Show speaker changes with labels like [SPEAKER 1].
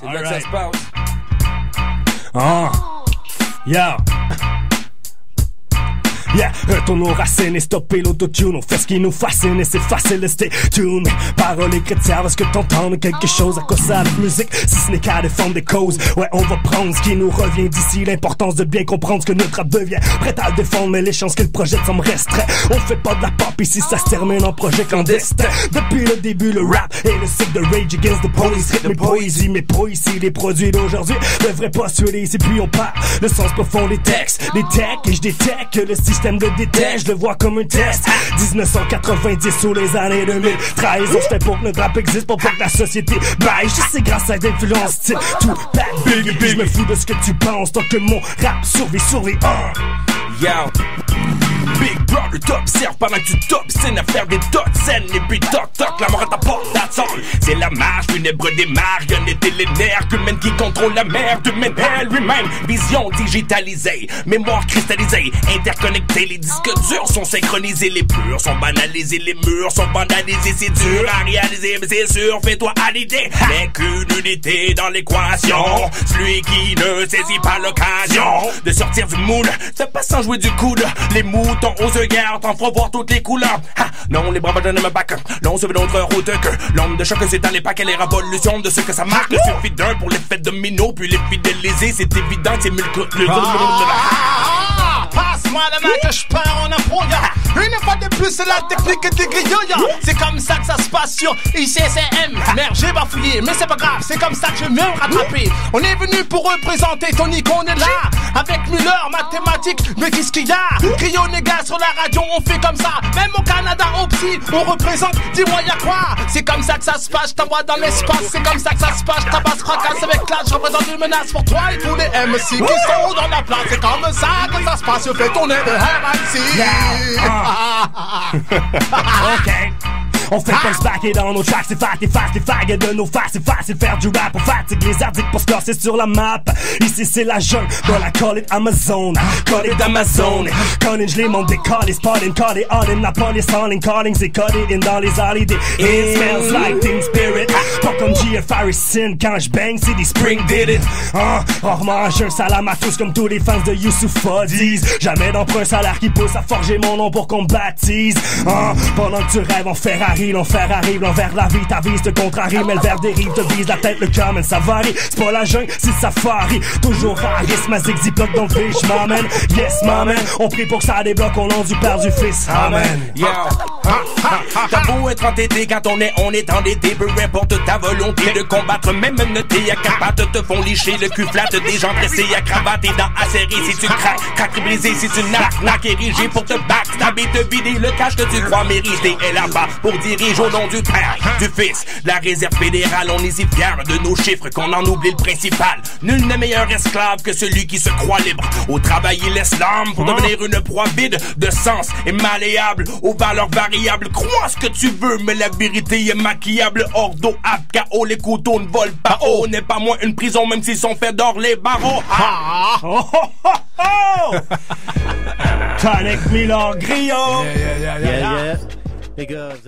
[SPEAKER 1] C'est là que ça se passe.
[SPEAKER 2] Yeah. Yeah, retournons aux racines et stopper l'autotune. On fait ce qui nous fascine et c'est facile de stay tuned. Paroles écrites servent à ce que t'entendes quelque chose à cause de la musique, si ce n'est qu'à défendre des causes. Ouais, on va prendre ce qui nous revient d'ici, l'importance de bien comprendre ce que notre rap devient. Prêt à le défendre, mais les chances qu'il projette semblent restreintes. On fait pas de la pop ici, ça se termine en projet clandestin. Depuis le début, le rap et le cycle de Rage Against the Police. Rythme et poésie, mais pas ici. Les produits d'aujourd'hui devraient pas se laisser. Puis on parle le sens profond des textes, des techs, et je détecte que le système de déteste, je le vois comme un test. 1990 sous les années 2000. Trahison, je fais pour que notre rap existe, pour pas que la société baille. Je sais grâce à l'influence style tout bad big. Je me fous de ce que tu penses tant que mon rap survit.
[SPEAKER 1] Yo, Big Brother t'observe pendant que tu t'obstines à faire des scènes. Et puis toc la mort à ta porte d'attente. C'est la marche funèbre des marionnettes et les nerfs humains qui contrôlent la merde humaine elle-même. Vision digitalisée, mémoire cristallisée, interconnectée. Les disques durs sont synchronisés, les purs sont banalisés, les murs sont vandalisés. C'est dur à réaliser, mais c'est sûr, fais-toi à l'idée. Mais qu'une unité dans l'équation. Celui qui ne saisit pas l'occasion de sortir du moule, c'est pas sans jouer du coude. Les moutons aux œillères t'en fera voir toutes les couleurs. Ha, non, les bravages ne me back. L'on se veut d'autres routes que l'homme de choc c'est à l'époque et les révolutions de ce que ça marque. Il suffit d'un pour l'effet domino, puis les fidéliser. C'est évident, c'est
[SPEAKER 3] passe-moi la main que je pars en impro. Une fois de plus, c'est la technique des griots. C'est comme ça que ça se passe sur ICCM. Merde, j'ai bafouillé, mais c'est pas grave, c'est comme ça que je vais me rattraper. On est venu pour représenter Tony, qu'on est là. Avec Muller, mathématiques, mais qu'est-ce qu'il y a? Griot, les gars, sur la radio, on fait comme ça. Même au Canada, au psy, on représente, dis-moi y'a quoi? C'est comme ça que ça se passe, je t'envoie dans l'espace. C'est comme ça que ça se passe, je tabasse, fracasse avec classe. Je représente une menace pour toi et tous les MC qui sont dans la place. C'est comme ça que ça se passe, je fais tourner le RIC.
[SPEAKER 2] Ok. On fait pas se backer dans nos tracks, c'est fat et fast, les fagues de nos faces, c'est facile faire du rap, on fatigue les articles pour se classer sur la map. Ici c'est la jungle, dans la call it Amazon, call it Amazon. Calling, je les monte des call it spotting, call it all in, la police calling, calling, c'est call it in dans les holidays. It smells like Teen Spirit, pas comme GF Harrison, quand je bang c'est des Spring Did It. Rarement j'ai un salam à tous comme tous les fans de Youssoufa disent. Jamais d'emprunt salaire qui pousse à forger mon nom pour qu'on me baptise. Pendant que tu rêves en Ferrari, l'enfer arrive, l'envers la vie, ta vie te contrarie, mais le verre dérive, te vise la tête, le cœur, mais ça varie. C'est pas la jungle, c'est le safari. Toujours charisme, ma zig-zig-bloc dans le fiche, m'amène. Yes, m'amène. On prie pour que ça débloque au nom du Père, du Fils. Amen.
[SPEAKER 1] Yo. T'as beau être entêté quand on est endetté, peu importe ta volonté de combattre, même menotté à quatre pattes te font licher, le cul flatte des gens dressés à cravate et dents acérées. Si tu craques brisé, si tu nac érigé pour te backstabber, te vider le cash que tu crois mériter. Et là-bas pour dirige au nom du Père, du Fils, de la réserve fédérale. On est si fiers de nos chiffres qu'on en oublie le principal. Nul n'est meilleur esclave que celui qui se croit libre. Au travail il laisse l'âme pour devenir une proie vide de sens et malléable aux valeurs variables. Crois ce que tu veux mais la vérité est maquillable. Hors d'eau, KO, les couteaux ne volent pas haut. N'est pas moins une prison même s'ils sont faits d'or les barreaux.
[SPEAKER 2] Tonic Miller Griot.
[SPEAKER 4] Yeah. Because